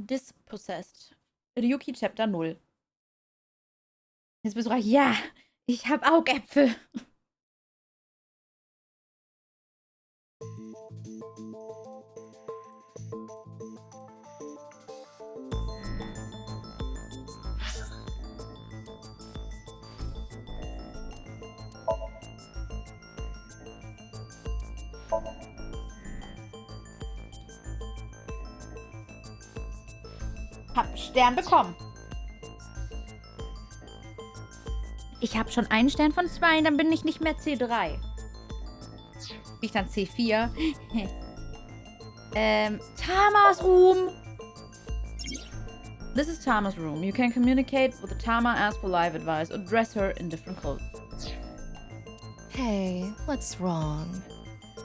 Dispossessed. Ryuki Chapter 0. Jetzt bist du reich. Ja, ich hab Augäpfel. Hab Stern bekommen. Ich habe schon einen Stern von 2, dann bin ich nicht mehr C3. Bin ich dann C4? Tamas Room. This is Tama's room. You can communicate with the Tama, ask for life advice, or dress her in different clothes. Hey, what's wrong?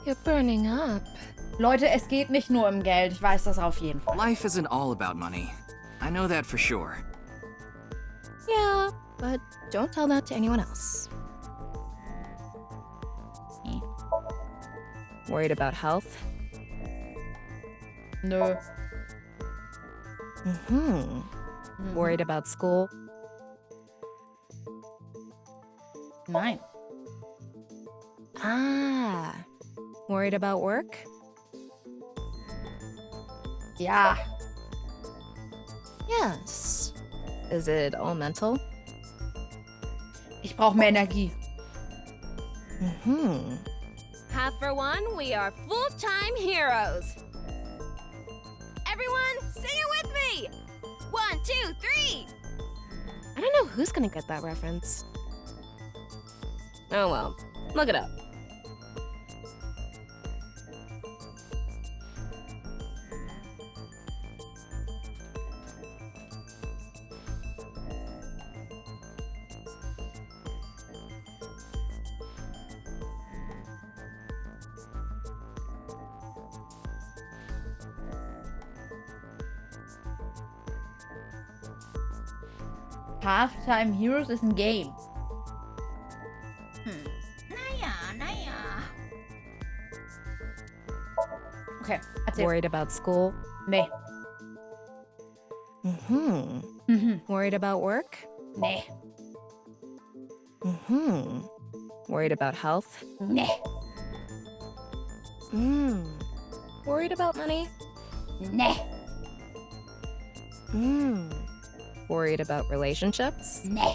You're burning up. Leute, es geht nicht nur um Geld. Ich weiß das auf jeden Fall. Life isn't all about money. I know that for sure. Yeah, but don't tell that to anyone else. Worried about health? Nö. Worried about school? Nein. Ah. Worried about work? Ja. Yes. Is it all mental? Ich brauche mehr Energie. Half for one, we are full-time heroes. Everyone, sing it with me! 1, 2, 3! I don't know who's gonna get that reference. Oh well, look it up. Halftime Heroes ist ein Game. Naja. Okay, erzähl. Worried about school? Nee. Worried about work? Nee. Worried about health? Nee. Worried about money? Nee. Worried about relationships? Nee.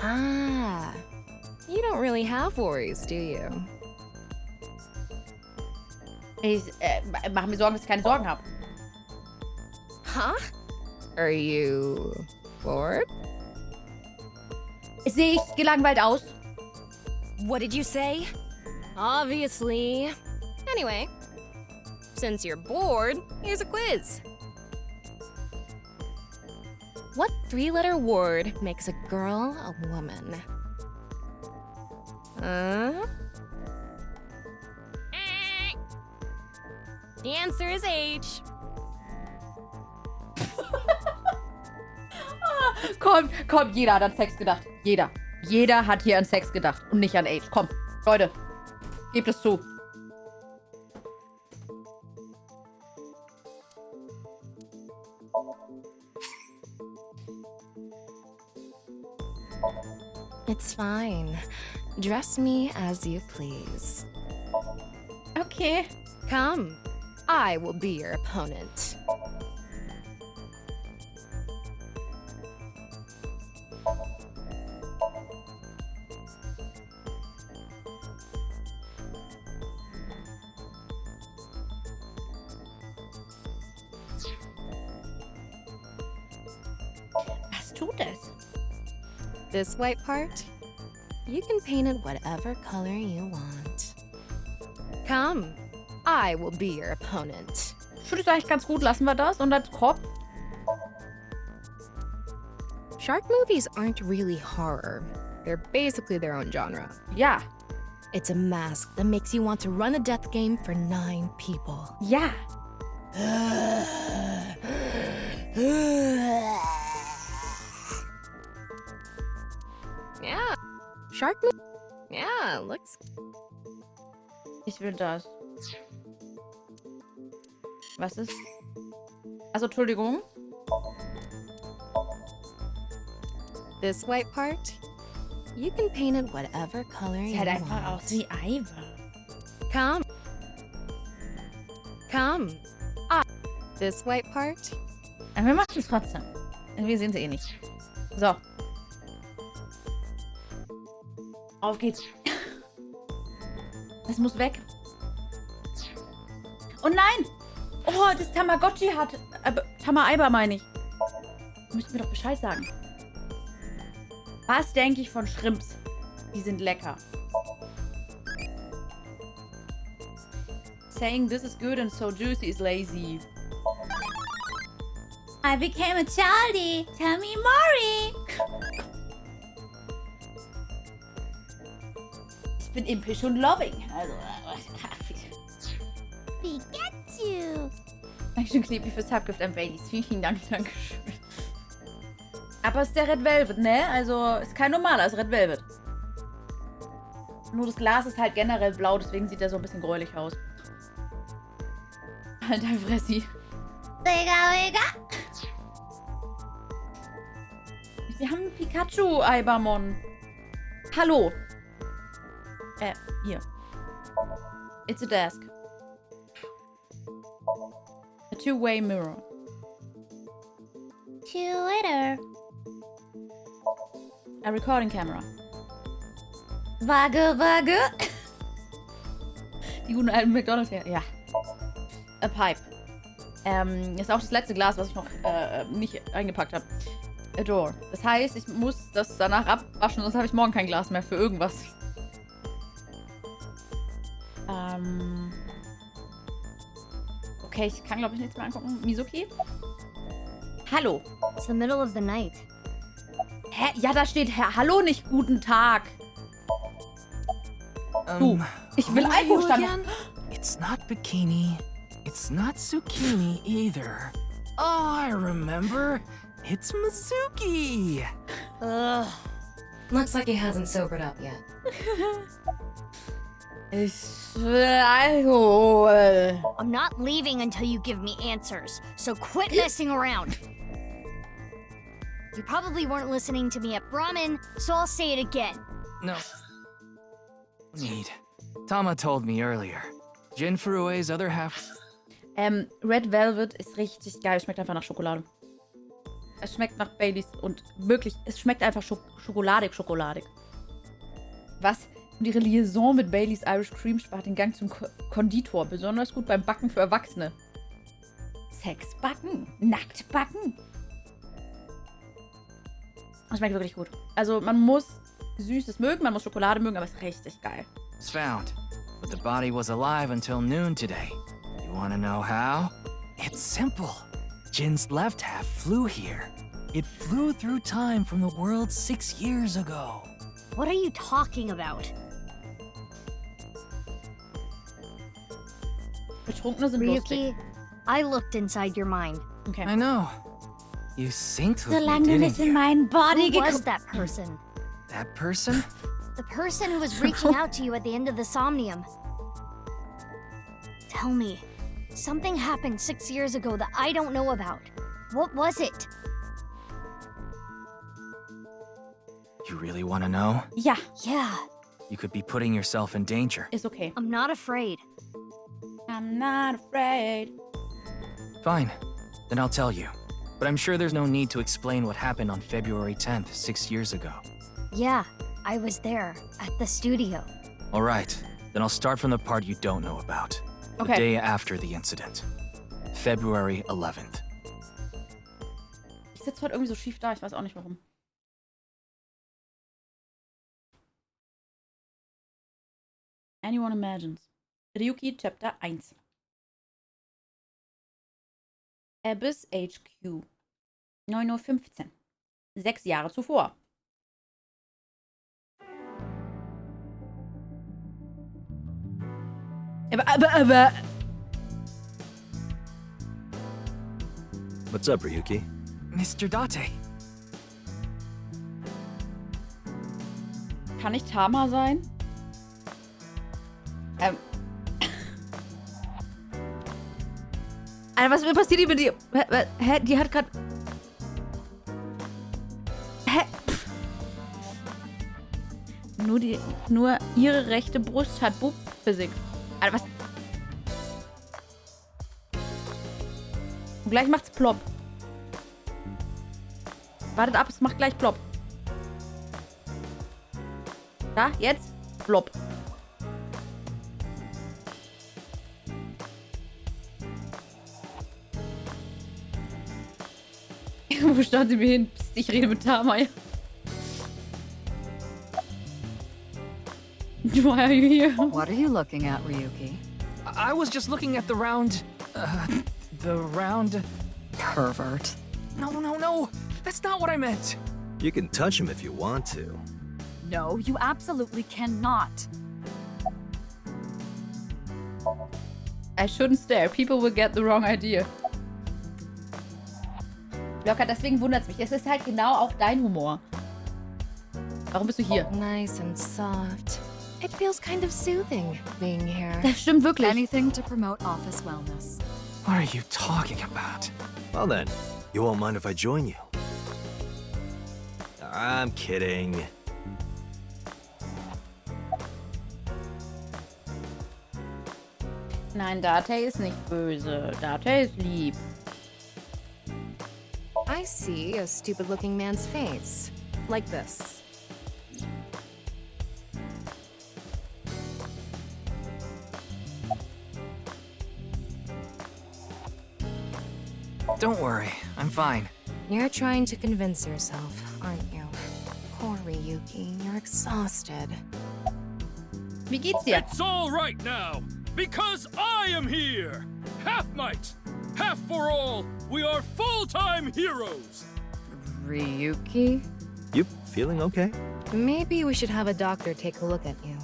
Ah. You don't really have worries, do you? Ich mache mir Sorgen, dass ich keine Sorgen habe. Huh? Are you bored? Sehe ich gelangweilt aus? What did you say? Obviously. Anyway, since you're bored, here's a quiz. What 3-letter word makes a girl a woman? The answer is H. Komm, jeder hat an Sex gedacht. Jeder. Jeder hat hier an Sex gedacht und nicht an Age. Komm, Leute, gebt es zu. It's fine. Dress me as you please. Okay. Come, I will be your opponent. Was tut es? This white part, you can paint it whatever color you want. Come, I will be your opponent. Tut es eigentlich ganz gut. Lassen wir das. Und als Kopf? Shark movies aren't really horror. They're basically their own genre. Ja. It's a mask that makes you want to run a death game for 9 people. Ja. Yeah. Shark movie? Yeah, looks... Ich will das. Was ist? Also, Entschuldigung. This white part, you can paint it whatever color Sieht you halt einfach want. aus wie Eiver. Come. Come. Ah. This white part, Aber wir machen es trotzdem. Wir sehen sie eh nicht. So. Auf geht's. Das muss weg. Oh nein! Oh, das Tamagotchi hat... Tama-Eiber meine ich. Müsst mir doch Bescheid sagen. Was denke ich von Shrimps? Die sind lecker. Saying this is good and so juicy is lazy. I became a Charlie. Tell me Mori. Ich bin impisch und loving. Also, Pikachu. Dankeschön, Knepi, fürs Subgift an Baileys. Vielen, vielen Dank. Dankeschön. Aber es ist der Red Velvet, ne? Also, ist kein normaler, es ist Red Velvet. Nur das Glas ist halt generell blau, deswegen sieht er so ein bisschen gräulich aus. Alter Fressi. Digga. Wir haben einen Pikachu-Eibermon. Hallo. Hier. It's a desk. A two-way mirror. Twitter. A recording camera. Wage. Die guten alten McDonald's her. Ja. A pipe. Ist auch das letzte Glas, was ich noch nicht eingepackt habe. A door. Das heißt, ich muss das danach abwaschen, sonst habe ich morgen kein Glas mehr für irgendwas. Okay, ich kann, glaube ich, nichts mehr angucken. Mizuki? Hallo. It's the middle of the night. Hä? Ja, da steht Hallo, nicht guten Tag. Du, ich will who are you Einbuchstaben. again? It's not bikini. It's not zucchini either. Oh, I remember. It's Mizuki. Ugh. Looks like he hasn't sobered up yet. Ich will Alkohol. I'm not leaving until you give me answers, so quit messing around. You probably weren't listening to me at Brahmin, so I'll say it again. No. Need. Tama told me earlier. Jin Furue's other half. Red Velvet ist richtig geil. Schmeckt einfach nach Schokolade. Es schmeckt nach Baileys und wirklich, es schmeckt einfach schokoladig. Was? Und ihre Liaison mit Baileys Irish Cream spart den Gang zum Konditor. Besonders gut beim Backen für Erwachsene. Sex backen. Nackt backen. Das schmeckt wirklich gut. Also man muss Süßes mögen, man muss Schokolade mögen, aber es ist richtig geil. It's found, but the body was alive until noon today. You wanna know how? It's simple. Jin's left half flew here. It flew through time from the world 6 years ago. What are you talking about? Betrunkene sind lustig. Ryuki, I looked inside your mind. Okay. I know. You synced with Solange me, du didn't nicht in you? meinen Body Who was geguckt. that person? That person? The person who was reaching out to you at the end of the SOMNIUM. Tell me, something happened 6 years ago that I don't know about. What was it? You really wanna know? Ja, Yeah, You could be putting yourself in danger. ist okay. I'm not afraid. I'm not afraid. Fine. Then I'll tell you. But I'm sure there's no need to explain what happened on February 10th, 6 years ago. Yeah, I was there, at the studio. All right. Then I'll start from the part you don't know about. The Okay. day after the incident. February 11th. Ich sitze heute irgendwie so schief da, ich weiß auch nicht warum. Anyone imagines? Ryuki, Chapter 1. Abyss HQ. 9:15 Uhr. 6 Jahre zuvor. Aber. What's up, Ryuki? Mr. Date. Kann ich Tama sein? Alter, was passiert hier mit dir? Hä? Die hat gerade... Hä? Pff. Nur ihre rechte Brust hat Bub-Physik. Alter, was... Und gleich macht's plopp. Wartet ab, es macht gleich plopp. Da, jetzt? Plopp. Wo stand sie mir hin? Psst, ich rede mit Tama. Ja. Why are you here? What are you looking at, Ryuki? I was just looking at the round... Pervert. No. That's not what I meant. You can touch him if you want to. No, you absolutely cannot. I shouldn't stare. People will get the wrong idea. Locker, deswegen wundert's mich. Es ist halt genau auch dein Humor. Warum bist du hier? Nice and soft. It feels kind of soothing being here. Das stimmt wirklich. Anything to promote office wellness. What are you talking about? Well then, you won't mind if I join you. I'm kidding. Nein, Date ist nicht böse. Date ist lieb. I see a stupid-looking man's face. Like this. Don't worry, I'm fine. You're trying to convince yourself, aren't you? Poor Ryuki, you're exhausted. Wie geht's dir? It's all right now, because I am here! Half might, half for all, we are full-time heroes! Ryuki? You feeling okay? Maybe we should have a doctor take a look at you.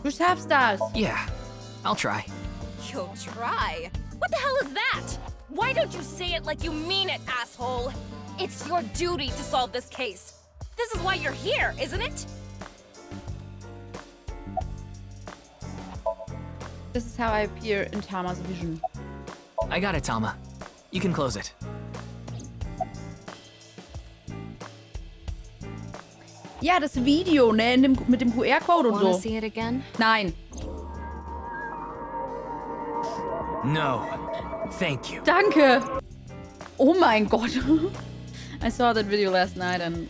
Du schaffst das. Yeah, I'll try. You'll try? What the hell is that? Why don't you say it like you mean it, asshole? It's your duty to solve this case. This is why you're here, isn't it? This is how I appear in Tama's vision. I got it, Tama. You can close it. Ja, das Video, ne, mit dem QR-Code und Wanna so. see it again? Nein. No. Thank you. Danke. Oh mein Gott. I saw that video last night and...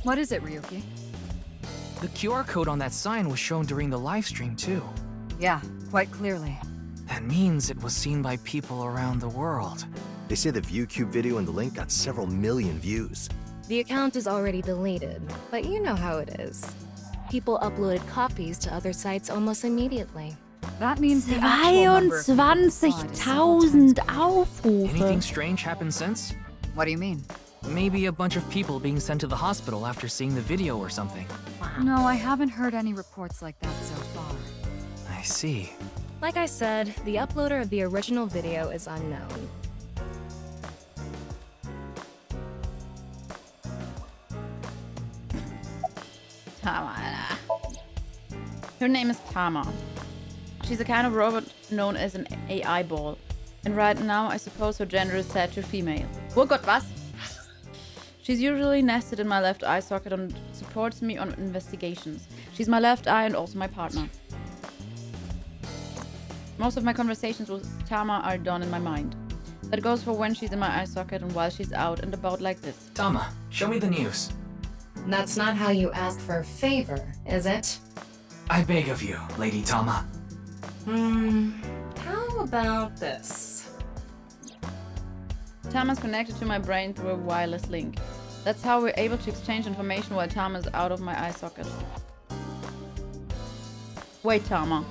What is it, Ryuki? The QR code on that sign was shown during the live stream, too. Yeah, quite clearly. That means it was seen by people around the world. They say the ViewCube video and the link got several million views. The account is already deleted, but you know how it is. People uploaded copies to other sites almost immediately. That means the actual number of people who saw it is several times 22.000 Aufrufe. Anything strange happened since? What do you mean? Maybe a bunch of people being sent to the hospital after seeing the video or something. No, I haven't heard any reports like that so far. I see. Like I said, the uploader of the original video is unknown. Tama. Her name is Tama. She's a kind of robot known as an AI ball. And right now, I suppose her gender is set to female. Oh Gott, was? She's usually nested in my left eye socket and supports me on investigations. She's my left eye and also my partner. Most of my conversations with Tama are done in my mind. That goes for when she's in my eye socket and while she's out and about like this. Tama, show me the news. That's not how you ask for a favor, is it? I beg of you, Lady Tama. How about this? Tama's connected to my brain through a wireless link. That's how we're able to exchange information while Tama's out of my eye socket. Wait, Tama.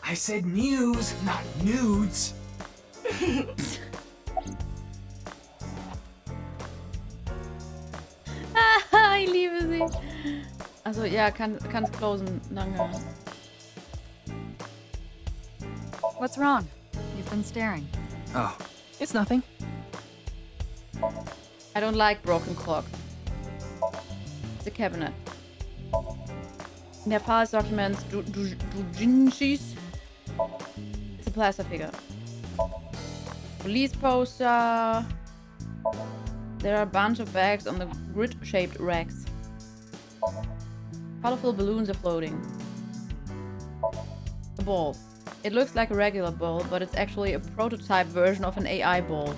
I said news, not nudes. Ich liebe sie. Also ja, kann's closen. Danke. What's wrong? You've been staring. Oh, it's nothing. I don't like broken clocks. It's a cabinet. In der Fall des Dokuments Doujinshis plaster figure. Police poster. There are a bunch of bags on the grid-shaped racks. Colorful balloons are floating. A ball. It looks like a regular ball, but it's actually a prototype version of an AI ball.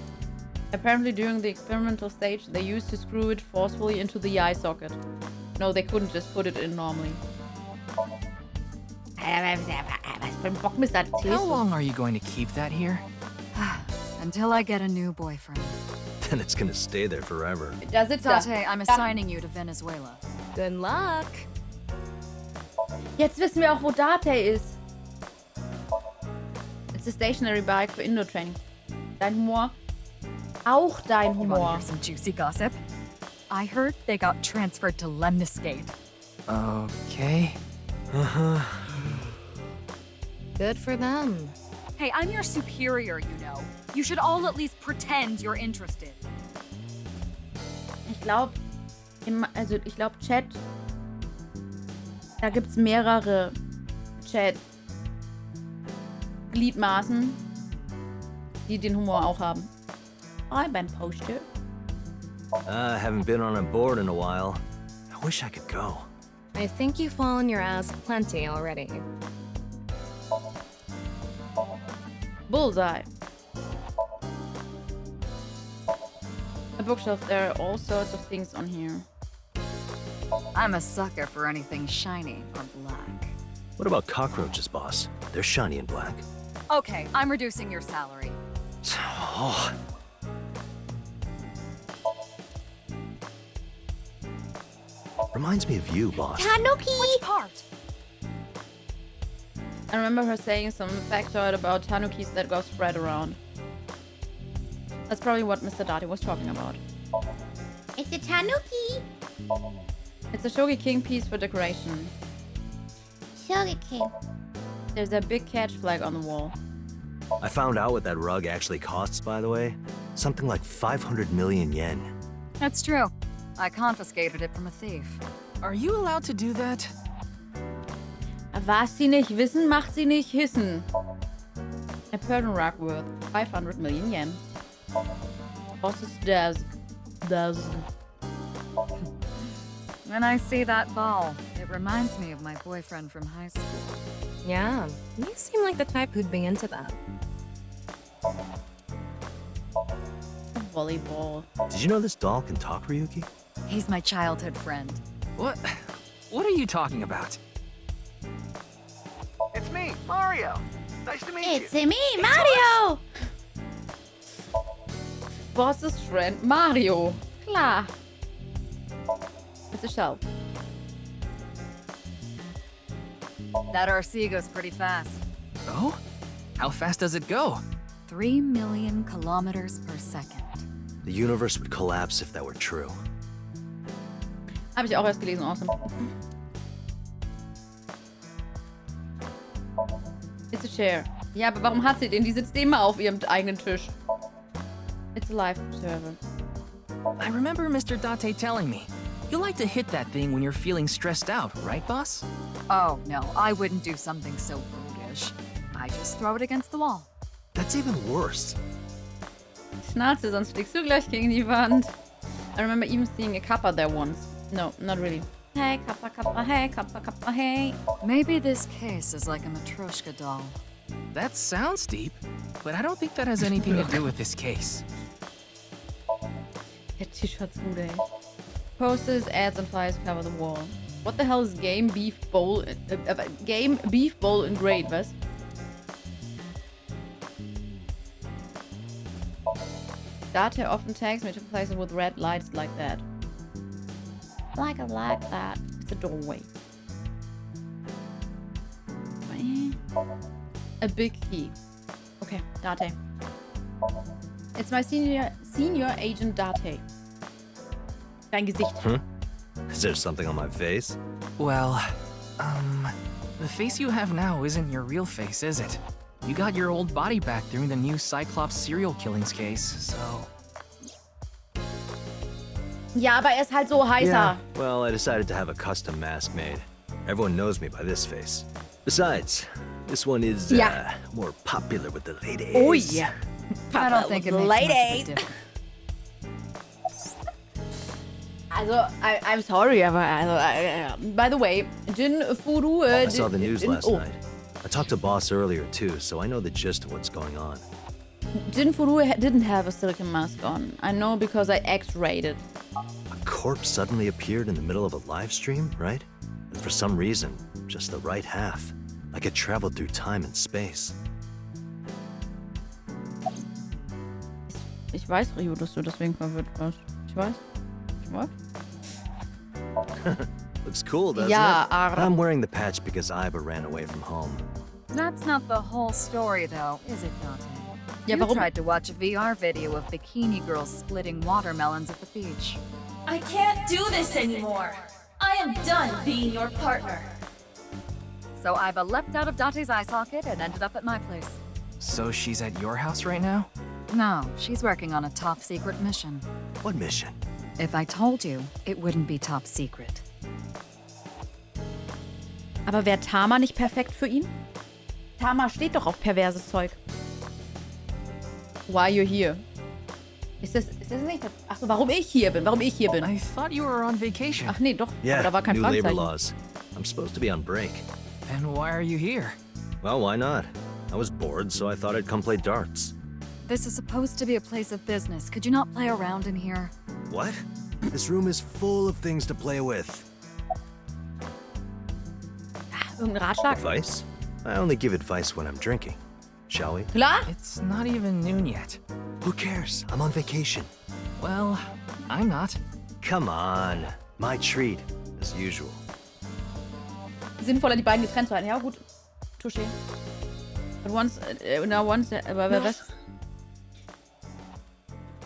Apparently during the experimental stage, they used to screw it forcefully into the eye socket. No, they couldn't just put it in normally. How long are you going to keep that here? Until I get a new boyfriend. Then it's gonna stay there forever. Does it da? Date, I'm assigning you to Venezuela. Good luck. Jetzt wissen wir auch, wo Date ist. It's a stationary bike für Indoor-Training. Dein Humor. Auch dein You wanna Humor. hear some juicy gossip? I heard they got transferred to Lemniscate. Okay. Good for them. Hey, I'm your superior, you know. You should all at least pretend you're interested. Ich glaube, Chat. Da gibt's mehrere Chat-Gliedmaßen, die den Humor auch haben. Oh, beim Poster. I haven't been on a board in a while. I wish I could go. I think you've fallen your ass plenty already. Bullseye. A bookshelf. There are all sorts of things on here. I'm a sucker for anything shiny or black. What about cockroaches, boss? They're shiny and black. Okay, I'm reducing your salary. Oh. Reminds me of you, boss. Which part? I remember her saying some factoid about tanukis that go spread around. That's probably what Mr. Dati was talking about. It's a tanuki. It's a Shogi King piece for decoration. Shogi King. There's a big catch flag on the wall. I found out what that rug actually costs, by the way. Something like 500 million yen. That's true. I confiscated it from a thief. Are you allowed to do that? Was sie nicht wissen, macht sie nicht hissen. A Persian rug worth 500 million yen. Boss's desk. When I see that ball, it reminds me of my boyfriend from high school. Yeah, you seem like the type who'd be into that. A volleyball. Did you know this doll can talk, Ryuki? He's my childhood friend. What? What are you talking about? It's me, Mario. Nice to meet It's you. me, Mario. Boss's friend Mario. Klar. It's a shelf. That RC goes pretty fast. Oh? How fast does it go? 3 million kilometers per second. The universe would collapse if that were true. Habe ich auch erst gelesen, awesome. It's a chair. Ja, aber warum hat sie den? Die sitzt immer auf ihrem eigenen Tisch. It's a life server. I remember Mr. Date telling me. You like to hit that thing when you're feeling stressed out, right, boss? Oh, no, I wouldn't do something so brutish. I just throw it against the wall. That's even worse. Schnauze, sonst fliegst du gleich gegen die Wand. I remember even seeing a kappa there once. No, not really. Hey, kappa, kappa, hey, kappa, kappa, hey. Maybe this case is like a Matryoshka doll. That sounds deep, but I don't think that has anything to do with this case. Der Tisch hat's gut, ey. Posters, ads, and flyers cover the wall. What the hell is game beef bowl engraved, was? Date often tags me to places with red lights like that. Like that. It's a doorway. A big key. Okay, Date. It's my senior agent Date. Dein Gesicht. Is there something on my face? Well, the face you have now isn't your real face, is it? You got your old body back during the new Cyclops serial killings case, so... Ja, aber er ist halt so heißer. Yeah. Well, I decided to have a custom mask made. Everyone knows me by this face. Besides, This one is Yeah. more popular with the ladies. Oh yeah. I don't think it makes much of a difference. Also, I'm sorry, aber by the way, Jin Furu. I saw the news last night. I talked to Boss earlier too, so I know the gist of what's going on. Jin Furu didn't have a silicon mask on. I know because I X-rayed it. A corpse suddenly appeared in the middle of a live stream, right? And for some reason, just the right half. Like it traveled through time and space. Ich weiß, Rio, dass du deswegen verwirrt warst. Ich weiß. What? Looks cool, doesn't Ja, it? aber... I'm wearing the patch because Iva ran away from home. That's not the whole story, though, is it, Dante? Ja, You warum? tried to watch a VR video of bikini girls splitting watermelons at the beach. I can't do this anymore. I am done being your partner. So Iva leapt out of Dante's eye socket and ended up at my place. So she's at your house right now? No, she's working on a top secret mission. What mission? If I told you, it wouldn't be top secret. Aber wäre Tama nicht perfekt für ihn? Tama steht doch auf perverses Zeug. Why you here? Ist das nicht... Achso, warum ich hier bin? Warum ich hier bin? I thought you were on vacation. Ach nee, doch. Yeah, aber da war kein new labor Fragezeichen. laws. I'm supposed to be on break. And why are you here? Well, why not? I was bored, so I thought I'd come play darts. This is supposed to be a place of business. Could you not play around in here? What? This room is full of things to play with. Irgendein Ratschlag? Advice? I only give advice when I'm drinking. Shall we? Klar? It's not even noon yet. Who cares? I'm on vacation. Well, I'm not. Come on. My treat, as usual. Sinnvoller, die beiden getrennt zu halten. Ja, gut. Touché. But once... was?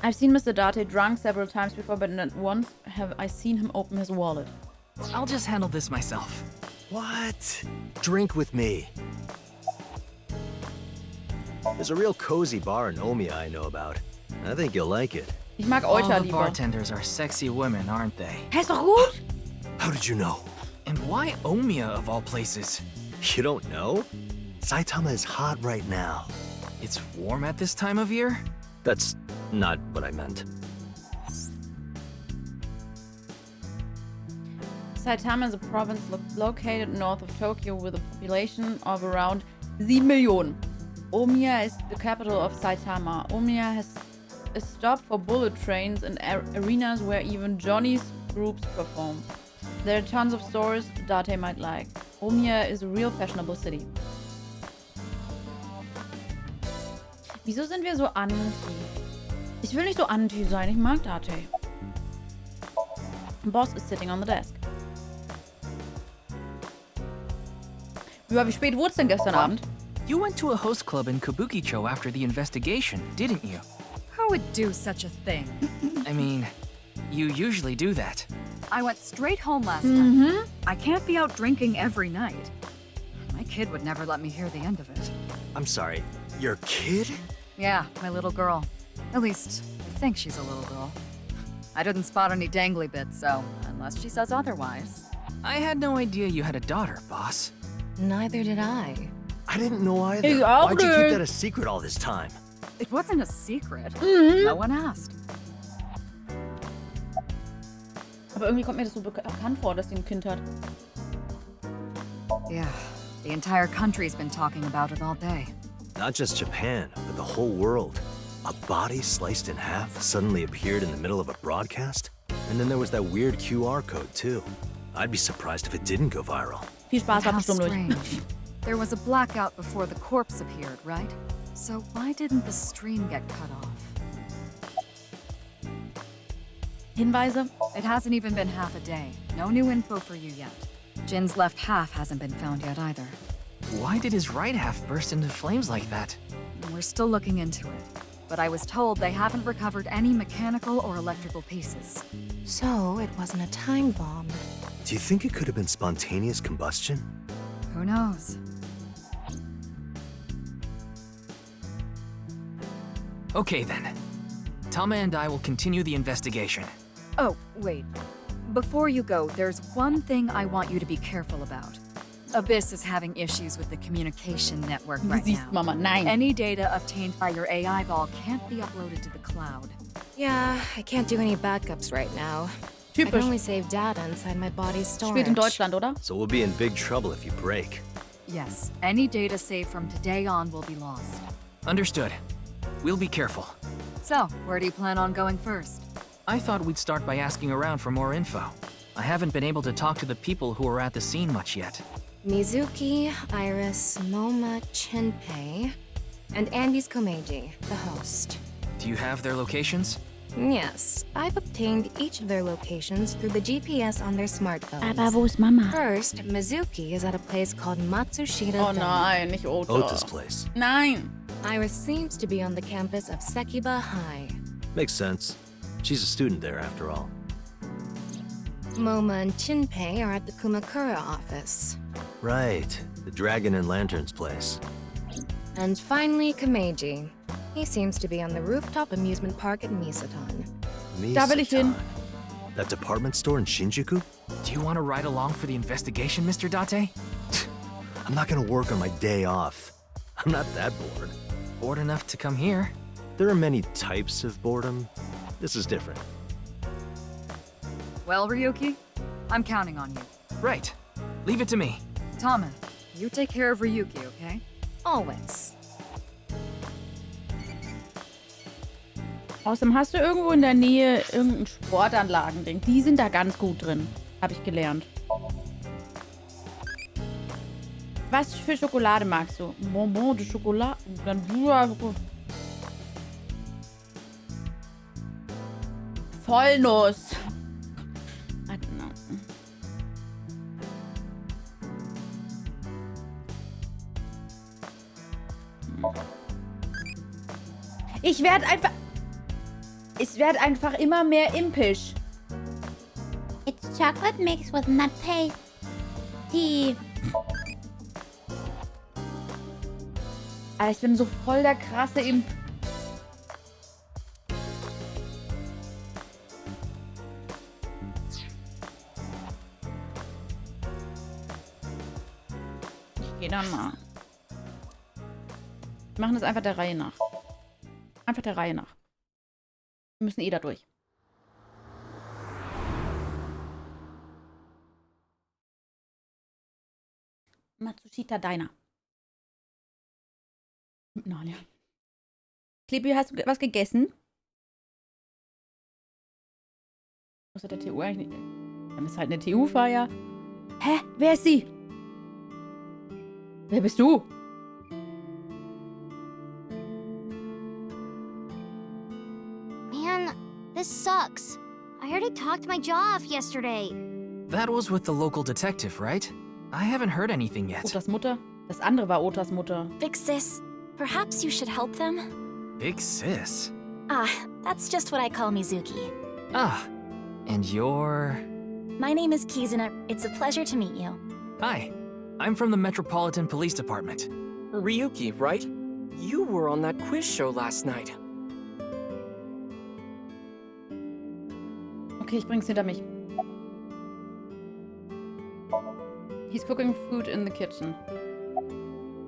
I've seen Mr. Date drunk several times before, but not once have I seen him open his wallet. I'll just handle this myself. What? Drink with me. There's a real cozy bar in Omiya I know about. I think you'll like it. Ich mag All Eucha the lieber. bartenders are sexy women, aren't they? Hä, ist doch gut? How did you know? And why Omiya of all places? You don't know? Saitama is hot right now. It's warm at this time of year? That's not what I meant. Saitama is a province located north of Tokyo with a population of around 7 Millionen. Omiya is the capital of Saitama. Omiya has a stop for bullet trains and arenas where even Johnny's groups perform. There are tons of stores Date might like. Omiya is a real fashionable city. Wieso sind wir so anti? Ich will nicht so anti sein, ich mag Date. Boss is sitting on the desk. Ja, wie spät wurde es denn gestern Abend? You went to a host club in Kabukicho after the investigation, didn't you? Who would do such a thing? I mean, you usually do that. I went straight home last night. I can't be out drinking every night. My kid would never let me hear the end of it. I'm sorry, your kid? Yeah, my little girl. At least, I think she's a little girl. I didn't spot any dangly bits, so unless she says otherwise. I had no idea you had a daughter, boss. Neither did I. I didn't know either. Ich auch Why'd you nicht. keep that a secret all this time? It wasn't a secret. No one asked. Aber irgendwie kommt mir das so bekannt vor, dass sie ein Kind hat. Yeah, the entire country's been talking about it all day. Not just Japan, but the whole world. A body sliced in half suddenly appeared in the middle of a broadcast? And then there was that weird QR code, too. I'd be surprised if it didn't go viral. Viel Spaß, How war stumm durch. strange. There was a blackout before the corpse appeared, right? So why didn't the stream get cut off? Hinweise? It hasn't even been half a day. No new info for you yet. Jin's left half hasn't been found yet either. Why did his right half burst into flames like that? We're still looking into it. But I was told they haven't recovered any mechanical or electrical pieces. So it wasn't a time bomb. Do you think it could have been spontaneous combustion? Who knows? Okay then. Tama and I will continue the investigation. Oh, wait. Before you go, there's one thing I want you to be careful about. Abyss is having issues with the communication network right Siehst, now. Mama, nein. Any data obtained by your AI ball can't be uploaded to the cloud. Yeah, I can't do any backups right now. I can Typisch. only save data inside my body's storage. Spielt in Deutschland, oder? So we'll be in big trouble if you break. Yes, any data saved from today on will be lost. Understood. We'll be careful. So, where do you plan on going first? I thought we'd start by asking around for more info. I haven't been able to talk to the people who are at the scene much yet. Mizuki, Iris, Moma, Chinpei, and Andy's Komeiji, the host. Do you have their locations? Yes, I've obtained each of their locations through the GPS on their smartphones. Aber wo ist Mama? First, Mizuki is at a place called Matsushita. Oh Dome. nein, nicht Ota. Ota's place. Nein. Iris seems to be on the campus of Sekiba High. Makes sense. She's a student there after all. Moma and Chinpei are at the Kumakura office. Right. The Dragon and Lanterns place. And finally, Komeiji. He seems to be on the rooftop amusement park at Misaton. Da will ich hin. Misatan. That department store in Shinjuku? Do you want to ride along for the investigation, Mr. Date? I'm not gonna work on my day off. I'm not that bored. Bored enough to come here? There are many types of boredom. This is different. Well, Ryuki, I'm counting on you. Right. Leave it to me. Tama, you take care of Ryuki, okay? Always. Außerdem hast du irgendwo in der Nähe irgendein Sportanlagending. Die sind da ganz gut drin. Habe ich gelernt. Was für Schokolade magst du? Bonbon de Chocolat? Dann Vollnuss. Ich werde einfach... Ich werde einfach immer mehr impisch. It's chocolate mixed with nut paste. Tea. Alter, ich bin so voll der krasse Imp. Ich gehe dann mal. Wir machen das einfach der Reihe nach. Einfach der Reihe nach. Wir müssen eh da durch. Matsushita Diner. Naja. Klebi, hast du was gegessen? Außer der TU eigentlich nicht. Dann ist halt eine TU-Feier. Hä? Wer ist sie? Wer bist du? Man, this sucks. I already talked my jaw off yesterday. That was with the local detective, right? I haven't heard anything yet. Otas Mutter? Das andere war Otas Mutter. Big sis, perhaps you should help them? Big sis. Ah, that's just what I call Mizuki. Ah, and you're... My name is Kizuna. It's a pleasure to meet you. Hi, I'm from the Metropolitan Police Department. Ryuki, right? You were on that quiz show last night. Okay, ich bring's hinter mich. He's cooking food in the kitchen.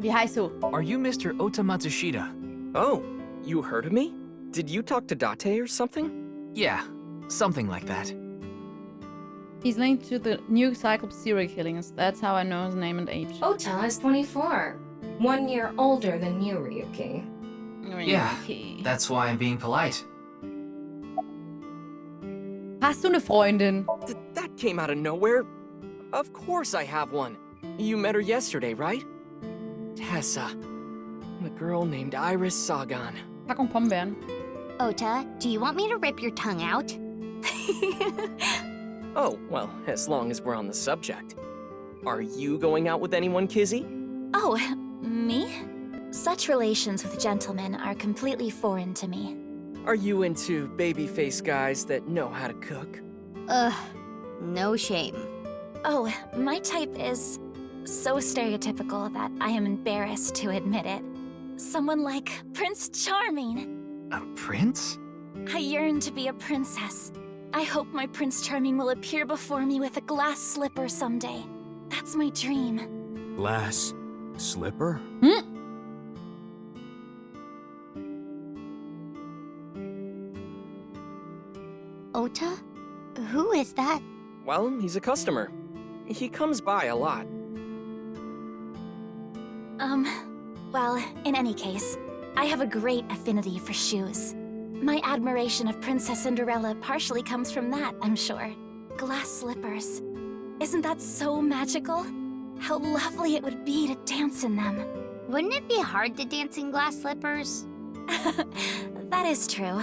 Wie heißt du? Are you Mr. Ota Matsushita? Oh, you heard of me? Did you talk to Date or something? Yeah, something like that. He's linked to the new cycle serial killings. That's how I know his name and age. Ota is 24. 1 year older than you, Ryuki. Yeah, that's why I'm being polite. Hast du eine Freundin? That came out of nowhere. Of course I have one. You met her yesterday, right? Tessa. The girl named Iris Sagan. Packung Pombeeren. Ota, do you want me to rip your tongue out? Oh, well, as long as we're on the subject. Are you going out with anyone, Kizzy? Oh, me? Such relations with gentlemen are completely foreign to me. Are you into baby-faced guys that know how to cook? Ugh, no shame. Oh, my type is so stereotypical that I am embarrassed to admit it. Someone like Prince Charming. A prince? I yearn to be a princess. I hope my Prince Charming will appear before me with a glass slipper someday. That's my dream. Glass slipper? Ota? Who is that? Well, he's a customer. He comes by a lot. Well, in any case, I have a great affinity for shoes. My admiration of Princess Cinderella partially comes from that, I'm sure. Glass slippers. Isn't that so magical? How lovely it would be to dance in them. Wouldn't it be hard to dance in glass slippers? That is true.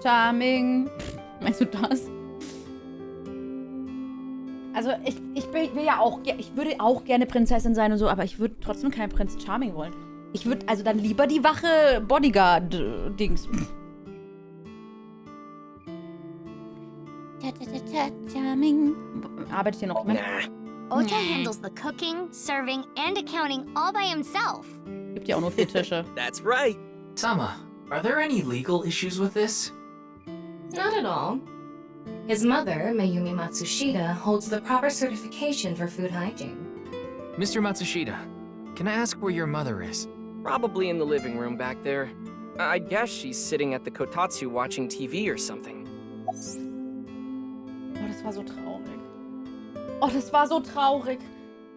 Charming. Meinst du das? Also, ich will ja auch, ich würde auch gerne Prinzessin sein und so, aber ich würde trotzdem kein Prinz Charming wollen. Ich würde also dann lieber die wache Bodyguard-Dings. Charming. Arbeitet hier noch jemand? Ota handles the cooking, serving, and accounting all by himself. Gibt ja auch nur 4 Tische. That's right. Tama, are there any legal issues with this? Not at all. His mother, Mayumi Matsushita, holds the proper certification for food hygiene. Mr. Matsushita, can I ask where your mother is? Probably in the living room back there. I guess she's sitting at the kotatsu watching TV or something. Oh, das war so traurig. Oh, das war so traurig.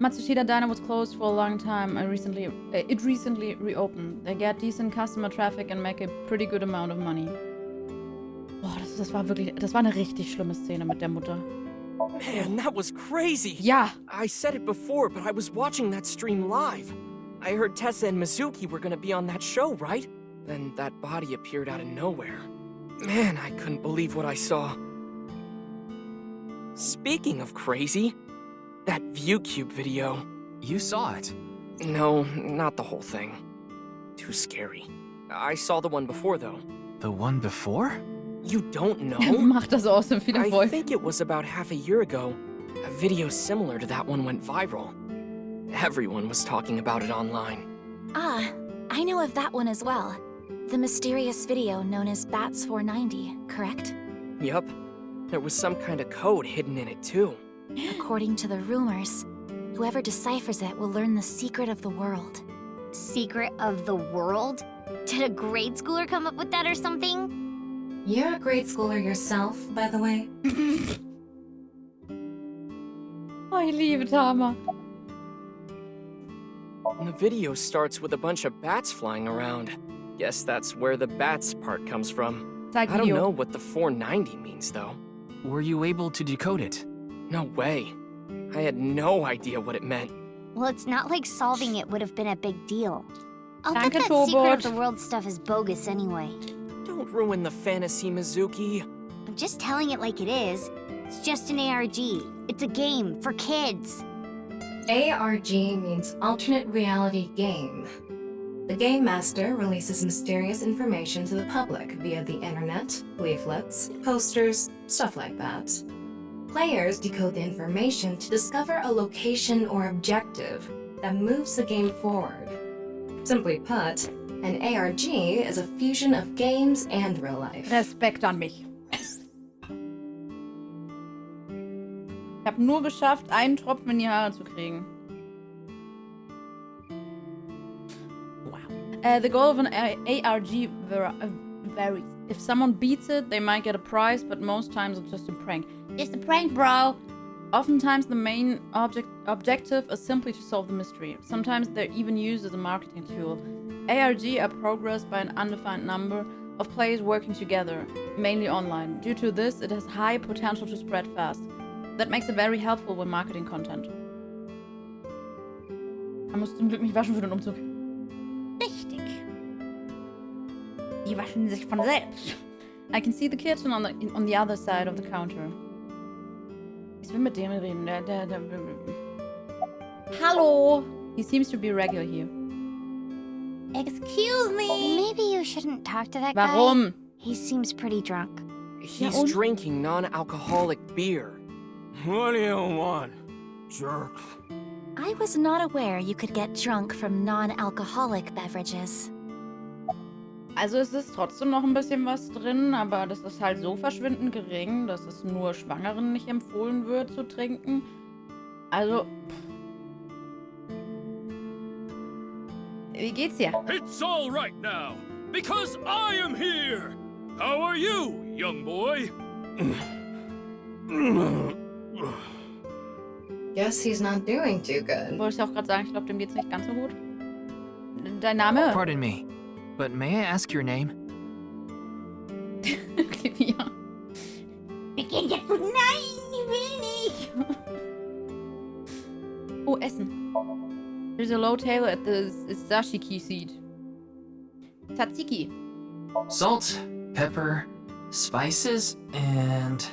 Matsushita Diner was closed for a long time. It recently reopened. They get decent customer traffic and make a pretty good amount of money. Boah, das war eine richtig schlimme Szene mit der Mutter. Man, that was crazy. Ja. I said it before, but I was watching that stream live. I heard Tessa and Mizuki were gonna be on that show, right? Then that body appeared out of nowhere. Man, I couldn't believe what I saw. Speaking of crazy, that ViewCube video. You saw it? No, not the whole thing. Too scary. I saw the one before, though. The one before? You don't know? Macht das aus dem viele I think it was about half a year ago. A video similar to that one went viral. Everyone was talking about it online. Ah, I know of that one as well. The mysterious video known as Bats 490, correct? Yup. There was some kind of code hidden in it, too. According to the rumors, whoever deciphers it will learn the secret of the world. Secret of the world? Did a grade schooler come up with that or something? You're a grade schooler yourself, by the way. Oh, ich liebe Tama. The video starts with a bunch of bats flying around. Guess that's where the bats part comes from. I don't know what the 490 means, though. Were you able to decode it? No way. I had no idea what it meant. Well, it's not like solving it would have been a big deal. I'll bet Danke, that secret of Tobot. the world stuff is bogus anyway. Don't ruin the fantasy, Mizuki. I'm just telling it like it is. It's just an ARG. It's a game for kids. ARG means alternate reality game. The game master releases mysterious information to the public via the internet, leaflets, posters, stuff like that. Players decode the information to discover a location or objective that moves the game forward. Simply put, an ARG is a fusion of games and real life. Respekt an mich. Ich habe nur geschafft, einen Tropfen in die Haare zu kriegen. Wow. The goal of an ARG varies. If someone beats it, they might get a prize, but most times it's just a prank. Just a prank, bro! Oftentimes the main objective is simply to solve the mystery. Sometimes they're even used as a marketing tool. ARG are progressed by an undefined number of players working together, mainly online. Due to this, it has high potential to spread fast. That makes it very helpful when marketing content. Man muss zum Glück nicht waschen für den Umzug. Richtig. Die waschen sich von selbst. I can see the kitchen on the other side of the counter. Ich will mit dem reden. Der Hallo! He seems to be regular here. Excuse me. Maybe you shouldn't talk to that guy. Warum? He seems pretty drunk. He's drinking non-alcoholic beer. What do you want, jerk? I was not aware you could get drunk from non-alcoholic beverages. Also es ist trotzdem noch ein bisschen was drin, aber das ist halt so verschwindend gering, dass es nur Schwangeren nicht empfohlen wird zu trinken. Also... Wie geht's dir? It's all right now, because I am here. How are you, young boy? Guess he's not doing too good. Wollte ich auch gerade sagen, ich glaube, dem geht's nicht ganz so gut. Dein Name? Pardon me, but may I ask your name? Olivia. Wir gehen jetzt gut. Nein, ich will nicht. Oh, Essen. There's a low table at the sashiki seat. Tzatziki. Salt, pepper, spices, and...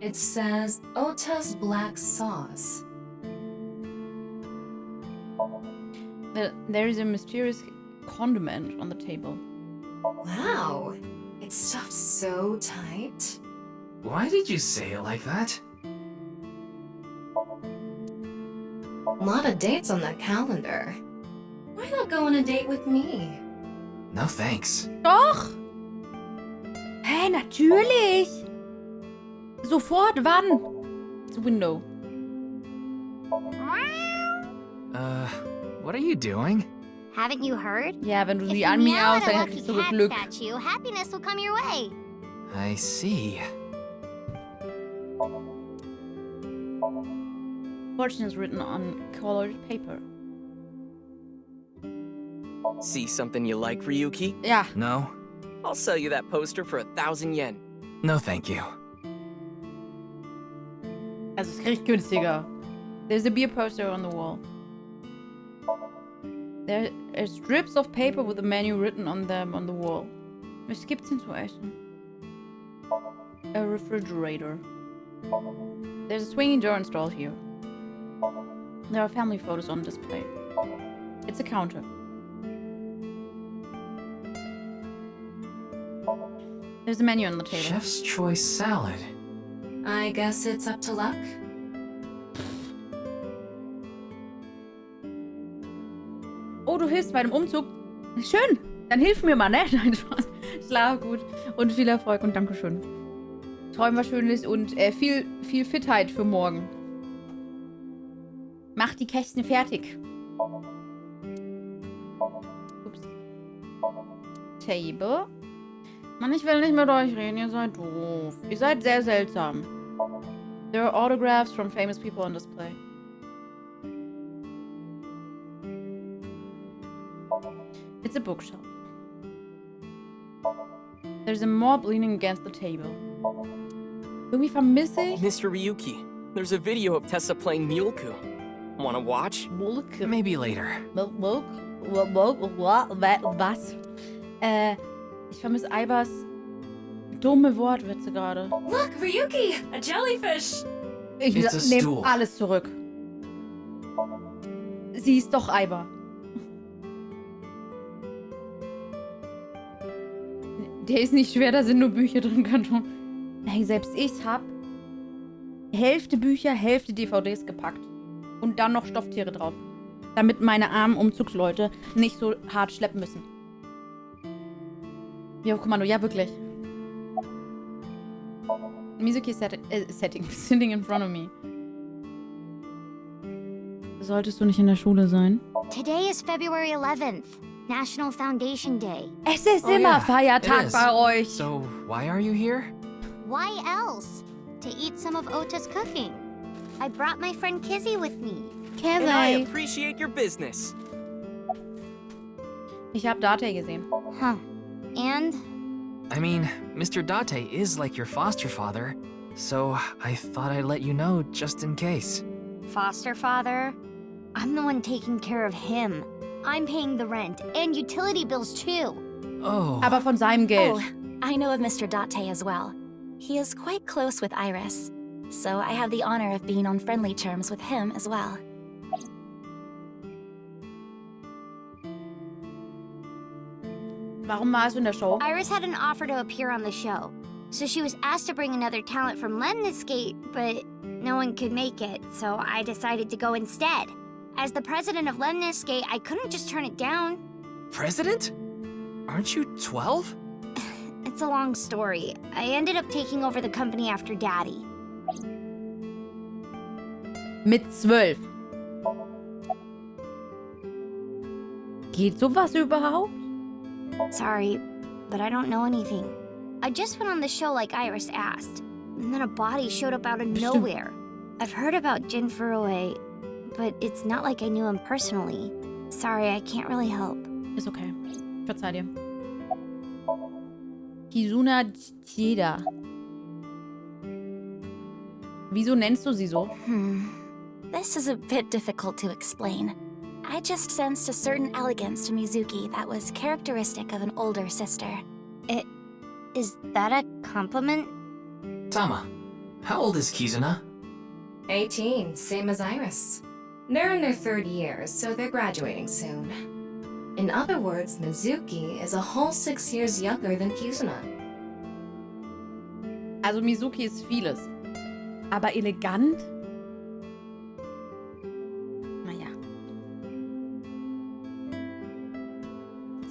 It says Ota's black sauce. There is a mysterious condiment on the table. Wow, it's stuffed so tight. Why did you say it like that? A lot of dates on that calendar. Why not go on a date with me? No thanks. Doch! Hä, natürlich! Sofort, wann? It's a window. What are you doing? Haven't you heard? Ja, wenn du If sie you an mir meow aus, at a dann lucky kriegst du cat Glück. statue, happiness will come your way. I see. Fortune is written on colored paper. See something you like, Ryuki? Ja. No? I'll sell you that poster for 1,000 yen. No thank you. Also, es kriegt günstiger. There's a beer poster on the wall. There are strips of paper with the menu written on them on the wall. Was gibt's denn zu essen? A refrigerator. There's a swinging door installed here. There are family photos on display. It's a counter. There's a menu on the table. Chef's choice salad. I guess it's up to luck. Oh, du hilfst bei dem Umzug. Schön. Dann hilf mir mal, ne? Nein, Spaß. Schlaf gut und viel Erfolg und Dankeschön. Träum was Schönes und viel Fitheit für morgen. Mach die Kästen fertig. Ups. Table. Mann, ich will nicht mit euch reden. Ihr seid doof. Ihr seid sehr seltsam. There are autographs from famous people on display. It's a bookshelf. There's a mob leaning against the table. Irgendwie vermisse ich... Mr. Ryuki, there's a video of Tessa playing Mulku. Wanna watch? Mulku? Maybe later. Was? Ich vermisse Aibas dumme Wortwitze gerade. Look, Ryuki, a jellyfish. Ich nehme alles zurück. Sie ist doch Aiba. Der ist nicht schwer, da sind nur Bücher drin, Kanton. Hey, selbst ich hab Hälfte Bücher, Hälfte DVDs gepackt. Und dann noch Stofftiere drauf. Damit meine armen Umzugsleute nicht so hart schleppen müssen. Ja, Kommando, ja wirklich. Mizuki setting, sitting in front of me. Solltest du nicht in der Schule sein? Today is February 11th, National Foundation Day. Es ist immer Feiertag bei euch. So, why are you here? Why else? To eat some of Ota's cooking. I brought my friend Kizzy with me. And I appreciate your business. Ich hab Date gesehen. Huh. And? I mean, Mr. Date is like your foster father, so I thought I'd let you know just in case. Foster father? I'm the one taking care of him. I'm paying the rent and utility bills too. Oh. Aber von seinem Geld. Oh, I know of Mr. Date as well. He is quite close with Iris, so I have the honor of being on friendly terms with him as well. Warum warst du in der Show? Iris had an offer to appear on the show, so she was asked to bring another talent from Lemniscate, but no one could make it, so I decided to go instead. As the president of Lemniscate, I couldn't just turn it down. President? Aren't you 12? It's a long story. I ended up taking over the company after Daddy. Mit 12. Geht sowas überhaupt? Sorry, but I don't know anything. I just went on the show like Iris asked, and then a body showed up out of nowhere. I've heard about Jin Furue, but it's not like I knew him personally. Sorry, I can't really help. Ist okay. Verzeih dir. Kizuna Chieda. Wieso nennst du sie so? This is a bit difficult to explain. I just sensed a certain elegance to Mizuki that was characteristic of an older sister. Is that a compliment? Tama, how old is Kizuna? 18, same as Iris. They're in their 3rd year, so they're graduating soon. In other words, Mizuki is a whole 6 years younger than Kizuna. Also Mizuki ist vieles. Aber elegant? Naja.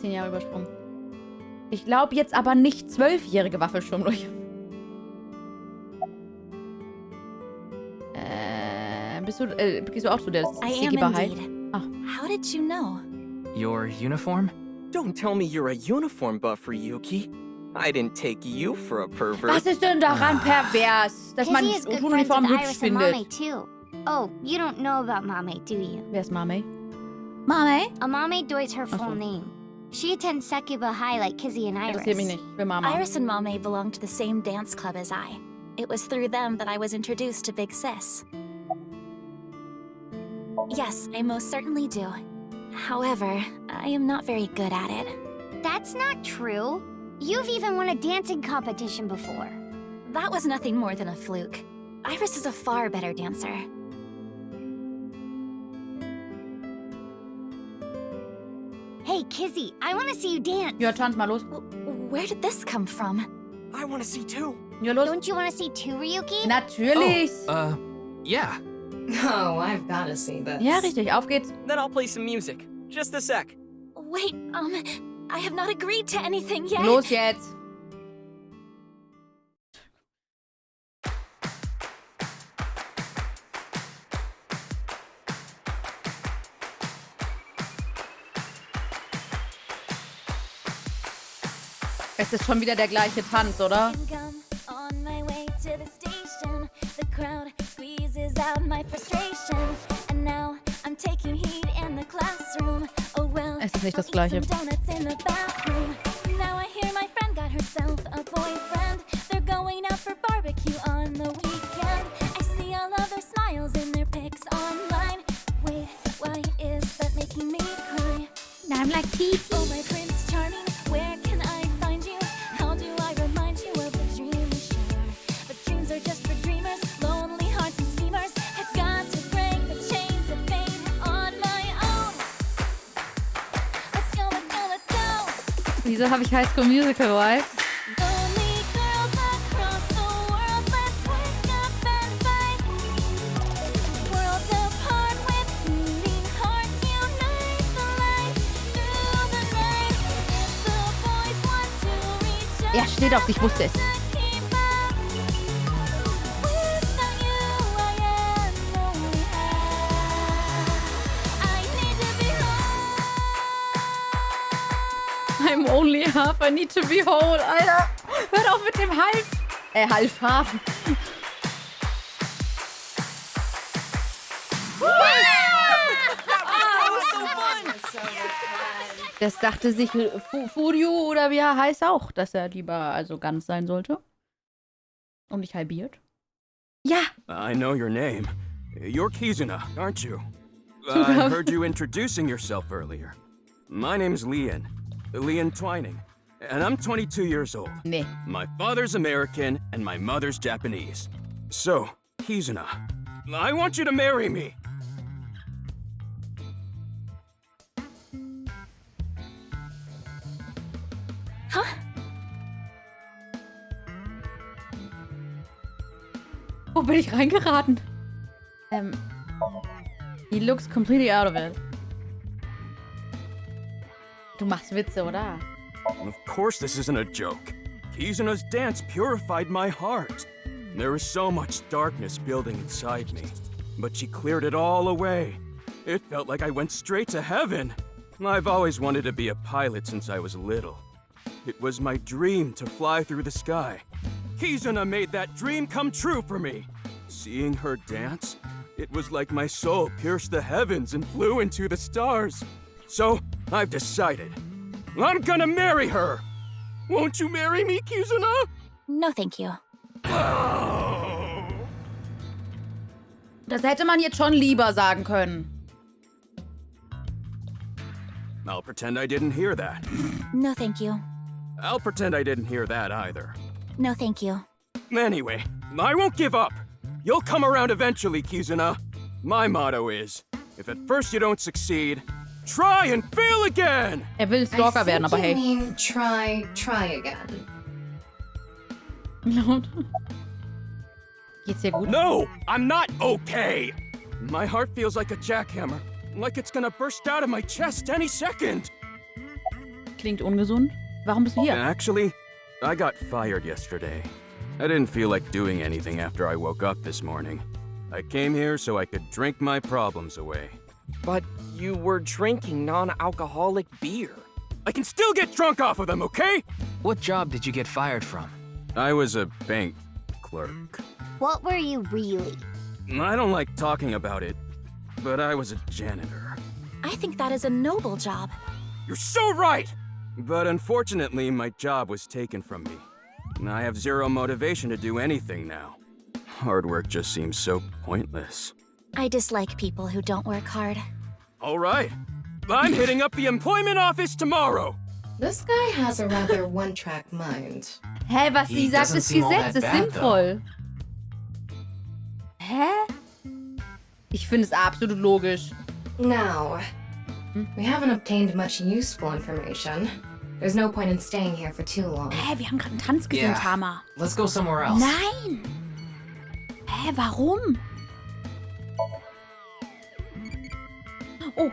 10 Jahre übersprungen. Ich glaube jetzt aber nicht 12-jährige Waffelsturmdurch. Gehst du auch zu der Sigi-Bahai? Ah. How did you know? Your uniform? Don't tell me you're a uniform buffer, Yuki. I didn't take you for a pervert. Was ist denn daran pervers, dass man Uniform hübsch findet? Mame too. Oh, you don't know about Mame, do you? Wer ist Mame? Mame? Amame Doi's her full name. She attends Sekiba High like Kizzy and Iris. Interessiert mich nicht. Ich will Mama. Iris and Mame belong to the same dance club as I. It was through them that I was introduced to Big Sis. Yes, I most certainly do. However, I am not very good at it. That's not true. You've even won a dancing competition before. That was nothing more than a fluke. Iris is a far better dancer. Hey, Kizzy, I want to see you dance. Ja, tanz mal los. Where did this come from? I want to see too. Ja, los. Don't you want to see too, Ryuki? Natürlich. Yeah. Oh, I've gotta see this. Ja, richtig. Auf geht's. Then I'll play some music. Just a sec. Wait, I have not agreed to anything yet. Los jetzt. Es ist schon wieder der gleiche Tanz, oder? Es ist nicht das gleiche. I'm like Titi. Oh, my Prince Charming, where can I find you? How do I remind you of the dream we share? But dreams are just for dreamers, lonely hearts and schemers. I've got to break the chains of fame on my own. Let's go, let's go, let's go. Wieso habe ich High School Musical Vibes? Lonely girls across the world, let's wake up and fight. Worlds apart with beating hearts, unite the light through the night. The boys want to reach out. Er steht auf, ich wusste es. I'm only half, I need to be whole. Alter, hört auf mit dem Halbhafen. Das dachte sich Furio oder wie er heißt auch, dass er lieber also ganz sein sollte. Und nicht halbiert. Ja! I know your name. You're Kizuna, aren't you? I heard you introducing yourself earlier. My name's Lian Twining, and I'm 22 years old. Nee. My father's American and my mother's Japanese. So, Kizuna, I want you to marry me. Huh? Wo bin ich reingeraten? He looks completely out of it. Du machst Witze, oder? Of course this isn't a joke. Kizuna's dance purified my heart. There is so much darkness building inside me. but she cleared it all away. It felt like I went straight to heaven. I've always wanted to be a pilot since I was little. It was my dream to fly through the sky. Kizuna made that dream come true for me. Seeing her dance, it was like my soul pierced the heavens and flew into the stars. So, I've decided. I'm gonna marry her! Won't you marry me, Kizuna? No, thank you. Das hätte man jetzt schon lieber sagen können. I'll pretend I didn't hear that. No, thank you. I'll pretend I didn't hear that either. No, thank you. Anyway, I won't give up. You'll come around eventually, Kizuna. My motto is, if at first you don't succeed, try and fail again! Will Stalker werden, aber hey. I mean, try again. Geht's dir gut? No, I'm not okay! My heart feels like a jackhammer, like it's gonna burst out of my chest any second. Klingt ungesund. Warum bist du hier? Actually, I got fired yesterday. I didn't feel like doing anything after I woke up this morning. I came here so I could drink my problems away. But you were drinking non-alcoholic beer. I can still get drunk off of them, okay? What job did you get fired from? I was a bank clerk. What were you really? I don't like talking about it, but I was a janitor. I think that is a noble job. You're so right! But unfortunately, my job was taken from me. I have zero motivation to do anything now. Hard work just seems so pointless. I dislike people who don't work hard. All right. I'm hitting up the employment office tomorrow. This guy has a rather one-track mind. Hä, was sie sagt, ist Gesetz, ist sinnvoll. Hä? Ich finde es absolut logisch. Now, we haven't obtained much useful information. There's no point in staying here for too long. Hä, wir haben gerade einen Tanz gesehen, Tama. Let's go somewhere else. Nein! Hä, warum? Oh.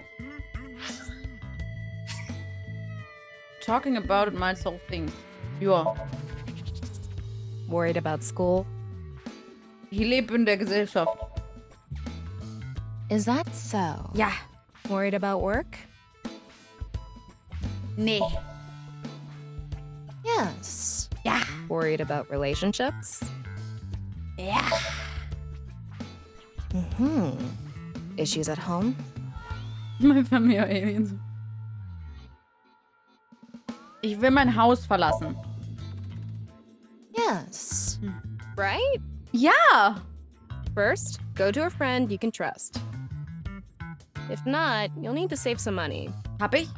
Talking about it might solve things. Ja. Worried about school? Ich lebe in der Gesellschaft. Is that so? Ja. Worried about work? Nee. Yes. Ja. Worried about relationships? Ja. Issues at home? Einfach mehr Aliens. Ich will mein Haus verlassen. Yes. Right? Ja. First, go to a friend you can trust. If not, you'll need to save some money. Hab ich?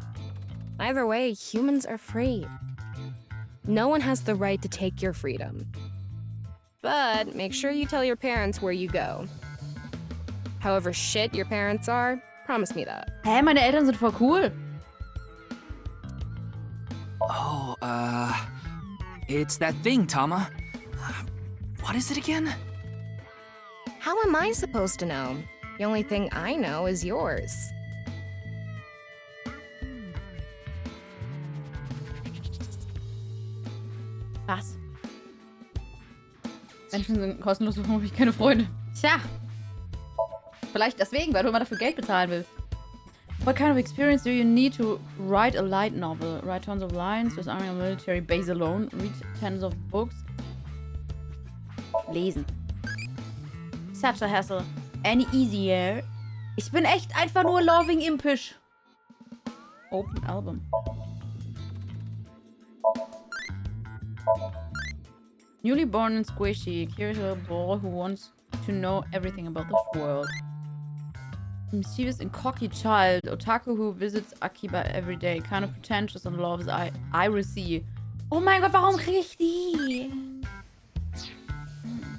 Either way, humans are free. No one has the right to take your freedom. But make sure you tell your parents where you go. However shit your parents are, promise me that. Hä, meine Eltern sind voll cool. Oh, it's that thing, Tama. What is it again? How am I supposed to know? The only thing I know is yours. Was? Menschen sind kostenlos, warum habe ich keine Freunde? Tja. Vielleicht deswegen, weil du immer dafür Geld bezahlen willst. What kind of experience do you need to write a light novel? Write tons of lines, just army a military base alone, read tons of books. Lesen. Such a hassle. Any easier? Ich bin echt einfach nur loving impish. Open album. Newly born and squishy, curious little boy who wants to know everything about this world. Mischievous and cocky child, otaku who visits Akiba every day, kind of pretentious and loves Irisy. Oh mein Gott, warum krieg ich die?